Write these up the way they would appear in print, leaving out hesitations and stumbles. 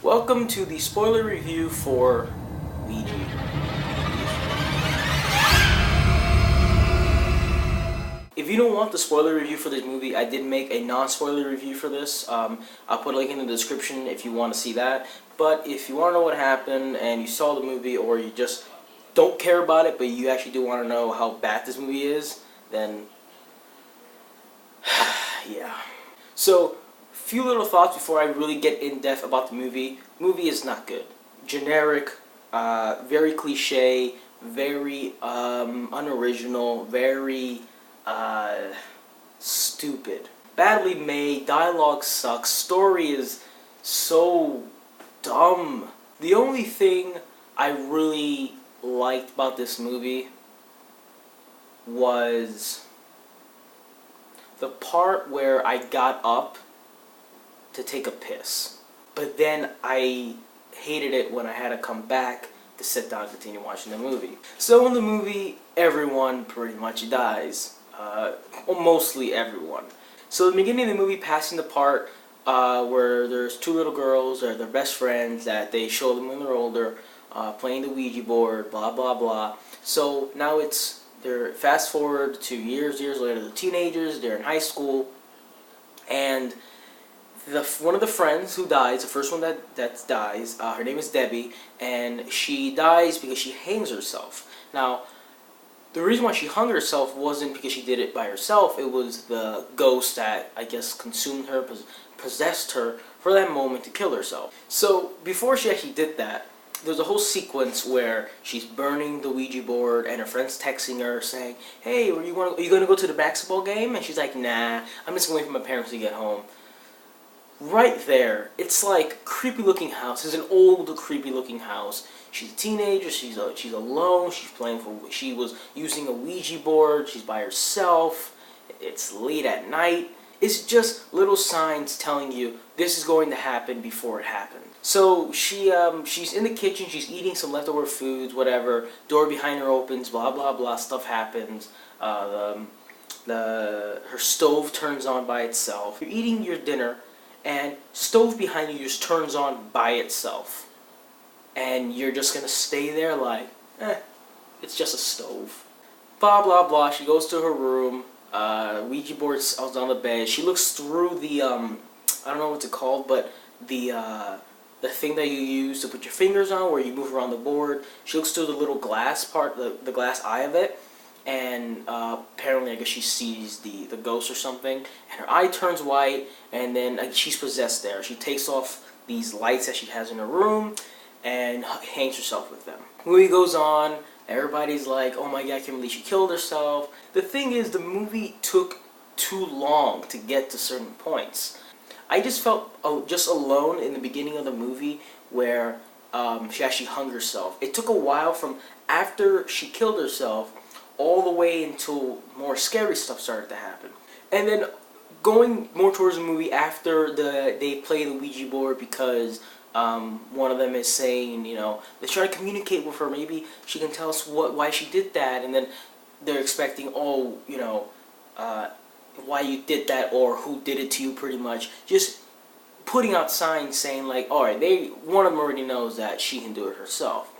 Welcome to the spoiler review for Ouija. If you don't want the spoiler review for this movie, I did make a non-spoiler review for this. I'll put a link in the description if you want to see that. But if you want to know what happened and you saw the movie, or you just don't care about it but you actually do want to know how bad this movie is, then yeah. So, few little thoughts before I really get in depth about the movie. Movie is not good. Generic, very cliche, very unoriginal, very stupid. Badly made, dialogue sucks, story is so dumb. The only thing I really liked about this movie was the part where I got up to take a piss. But then I hated it when I had to come back to sit down and continue watching the movie. So in the movie, everyone pretty much dies. Well, mostly everyone. So in the beginning of the movie, passing the part where there's two little girls, or their best friends, that they show them when they're older, playing the Ouija board, blah blah blah. So now they're fast forward to years later, they're teenagers, they're in high school, and one of the friends who dies, the first one that dies, her name is Debbie, and she dies because she hangs herself. Now, the reason why she hung herself wasn't because she did it by herself. It was the ghost that, I guess, consumed her, possessed her for that moment to kill herself. So before she actually did that, there's a whole sequence where she's burning the Ouija board and her friend's texting her saying, "Hey, are you going to go to the basketball game?" And she's like, "Nah, I'm just going to wait for my parents to get home." Right there, it's like creepy looking house. It's an old creepy looking house. She's a teenager. She's alone. She was using a Ouija board. She's by herself. It's late at night. It's just little signs telling you this is going to happen before it happened. So she's in the kitchen. She's eating some leftover foods, whatever. Door behind her opens. Blah blah blah. Stuff happens. Her stove turns on by itself. You're eating your dinner, and stove behind you just turns on by itself. And you're just gonna stay there like, it's just a stove. Blah blah blah. She goes to her room. Ouija board's on the bed. She looks through the I don't know what's it called, but the thing that you use to put your fingers on, where you move around the board. She looks through the little glass part, the glass eye of it, and apparently I guess she sees the ghost or something, and her eye turns white, and then she's possessed there. She takes off these lights that she has in her room and hangs herself with them. Movie goes on. Everybody's like, "Oh my god, I can't believe she killed herself." The thing is, the movie took too long to get to certain points. I just felt just alone in the beginning of the movie where she actually hung herself. It took a while from after she killed herself all the way until more scary stuff started to happen. And then going more towards the movie after they play the Ouija board, because one of them is saying, they try to communicate with her. Maybe she can tell us why she did that. And then they're expecting, why you did that, or who did it to you, pretty much. Just putting out signs saying like, alright, one of them already knows that she can do it herself.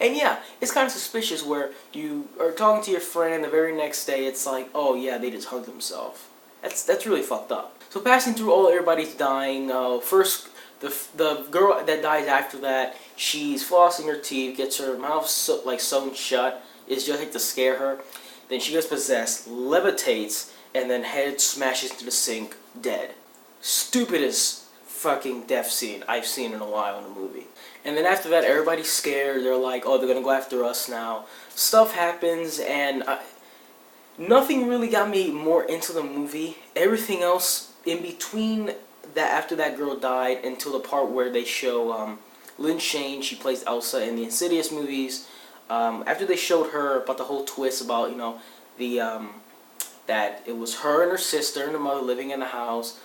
And yeah, it's kind of suspicious where you are talking to your friend and the very next day it's like, oh yeah, they just hugged themselves. That's really fucked up. So passing through everybody's dying. First, the girl that dies after that, she's flossing her teeth, gets her mouth sewn shut. It's just like to scare her. Then she gets possessed, levitates, and then head smashes into the sink, dead. Stupidest fucking death scene I've seen in a while in a movie. And then after that, everybody's scared. They're like, oh, they're gonna go after us now. Stuff happens, and nothing really got me more into the movie. Everything else in between that, after that girl died, until the part where they show Lynn Shane. She plays Elsa in the Insidious movies. After they showed her about the whole twist about that it was her and her sister and her mother living in the house,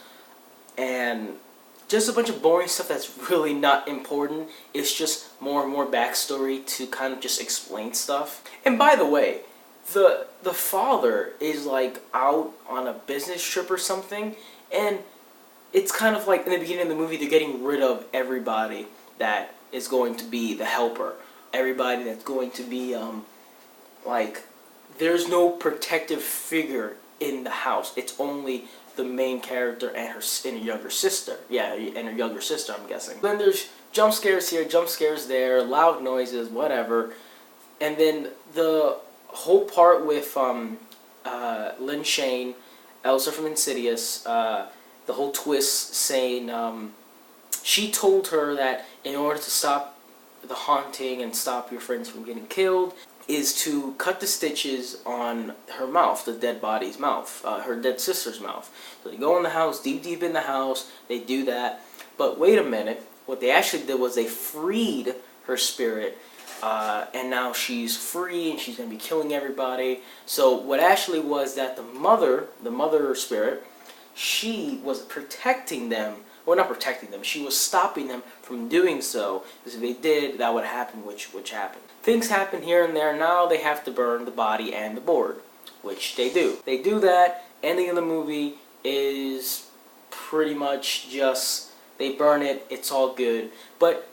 and just a bunch of boring stuff that's really not important. It's just more and more backstory to kind of just explain stuff. And by the way, the father is like out on a business trip or something, and it's kind of like in the beginning of the movie they're getting rid of everybody that is going to be the helper. Everybody that's going to be, like, there's no protective figure in the house. It's only the main character and her younger sister. Yeah, and her younger sister, I'm guessing. Then there's jump scares here, jump scares there, loud noises, whatever. And then the whole part with Lin Shane, Elsa from Insidious, the whole twist saying she told her that in order to stop the haunting and stop your friends from getting killed is to cut the stitches on her mouth, the dead body's mouth, her dead sister's mouth. So they go in the house, deep in the house, they do that. But wait a minute, what they actually did was they freed her spirit, and now she's free and she's going to be killing everybody. So what actually was that the mother spirit, she was protecting them. Well, not protecting them. She was stopping them from doing so. Because if they did, that would happen, which happened. Things happen here and there. Now they have to burn the body and the board, which they do. They do that. Ending of the movie is pretty much just they burn it. It's all good. But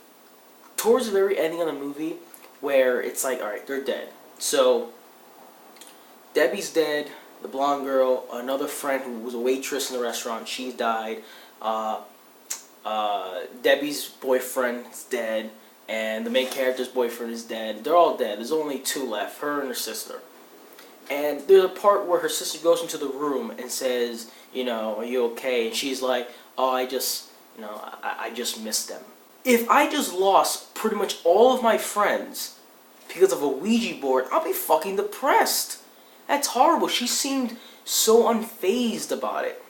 towards the very ending of the movie, where it's like, all right, they're dead. So Debbie's dead. The blonde girl, another friend who was a waitress in the restaurant, she's died. Debbie's boyfriend is dead, and the main character's boyfriend is dead. They're all dead. There's only two left, her and her sister. And there's a part where her sister goes into the room and says, you know, are you okay? And she's like, oh, I just missed them. If I just lost pretty much all of my friends because of a Ouija board, I'll be fucking depressed. That's horrible. She seemed so unfazed about it.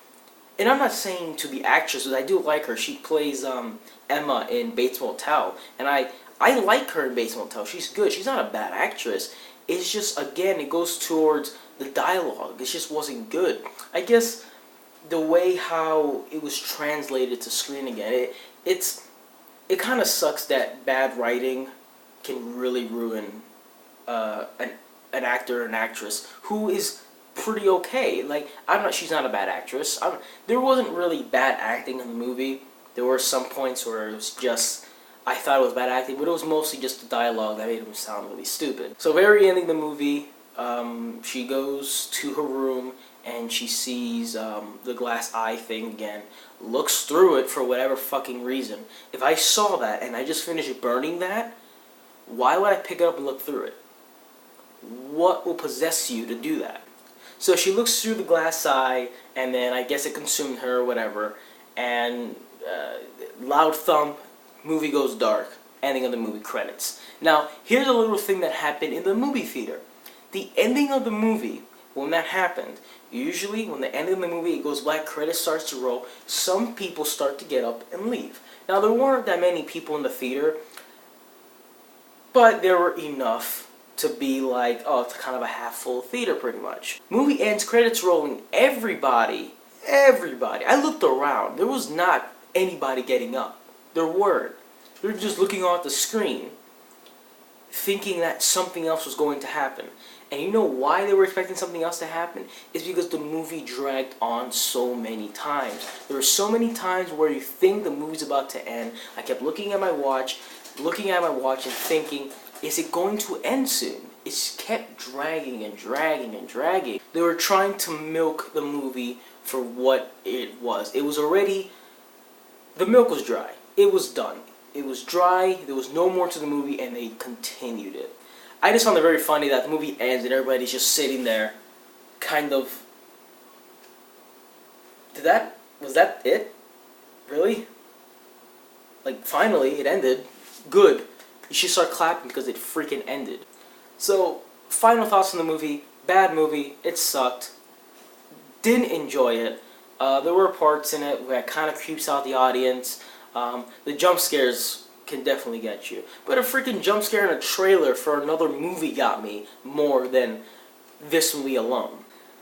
And I'm not saying to the actress, because I do like her. She plays Emma in Bates Motel. And I like her in Bates Motel. She's good. She's not a bad actress. It's just, again, it goes towards the dialogue. It just wasn't good. I guess the way how it was translated to screen again, it kind of sucks that bad writing can really ruin an actor or an actress who is pretty okay. Like, she's not a bad actress. There wasn't really bad acting in the movie. There were some points where it was just, I thought it was bad acting, but it was mostly just the dialogue that made him sound really stupid. So very ending of the movie, she goes to her room and she sees the glass eye thing again, looks through it for whatever fucking reason. If I saw that and I just finished burning that, why would I pick it up and look through it? What will possess you to do that? So she looks through the glass eye, and then I guess it consumed her or whatever, and loud thump, movie goes dark, ending of the movie, credits. Now, here's a little thing that happened in the movie theater. The ending of the movie, when that happened, usually when the end of the movie it goes black, credits starts to roll, some people start to get up and leave. Now, there weren't that many people in the theater, but there were enough to be like, oh, it's kind of a half-full theater pretty much. Movie ends, credits rolling, everybody, I looked around, there was not anybody getting up. There weren't. They were just looking at the screen, thinking that something else was going to happen. And you know why they were expecting something else to happen? It's because the movie dragged on so many times. There were so many times where you think the movie's about to end. I kept looking at my watch and thinking, is it going to end soon? It kept dragging and dragging and dragging. They were trying to milk the movie for what it was. It was already, the milk was dry. It was done. It was dry, there was no more to the movie, and they continued it. I just found it very funny that the movie ends and everybody's just sitting there, kind of, was that it? Really? Like, finally, it ended. Good. You should start clapping because it freaking ended. So, final thoughts on the movie. Bad movie. It sucked. Didn't enjoy it. There were parts in it where it kind of creeps out the audience. The jump scares can definitely get you. But a freaking jump scare in a trailer for another movie got me more than this movie alone.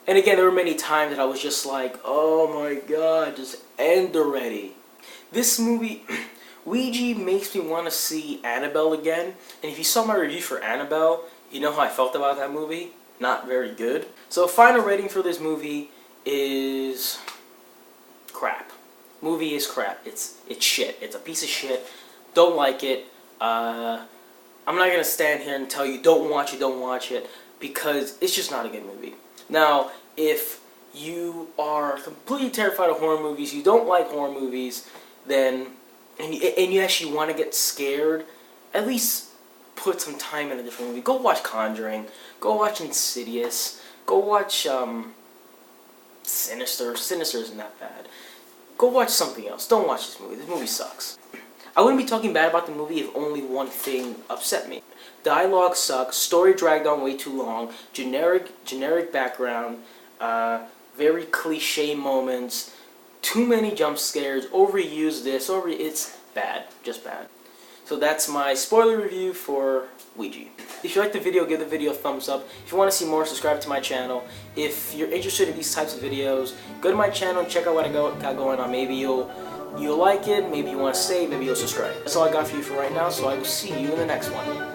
And again, there were many times that I was just like, oh my god, just end already. This movie, Ouija makes me want to see Annabelle again. And if you saw my review for Annabelle, you know how I felt about that movie. Not very good. So final rating for this movie is crap. Movie is crap. It's shit. It's a piece of shit. don't like it. I'm not gonna stand here and tell you don't watch it, because it's just not a good movie. Now, if you are completely terrified of horror movies, you don't like horror movies, then and you actually want to get scared, at least put some time in a different movie. Go watch Conjuring. Go watch Insidious. Go watch Sinister. Sinister isn't that bad. Go watch something else. Don't watch this movie. This movie sucks. I wouldn't be talking bad about the movie if only one thing upset me. Dialogue sucks, story dragged on way too long, generic background, very cliche moments, too many jump scares, overused this, it's bad, just bad. So that's my spoiler review for Ouija. If you liked the video, give the video a thumbs up. If you want to see more, subscribe to my channel. If you're interested in these types of videos, go to my channel and check out what I got going on. Maybe you'll like it, maybe you want to stay, maybe you'll subscribe. That's all I got for you for right now, so I will see you in the next one.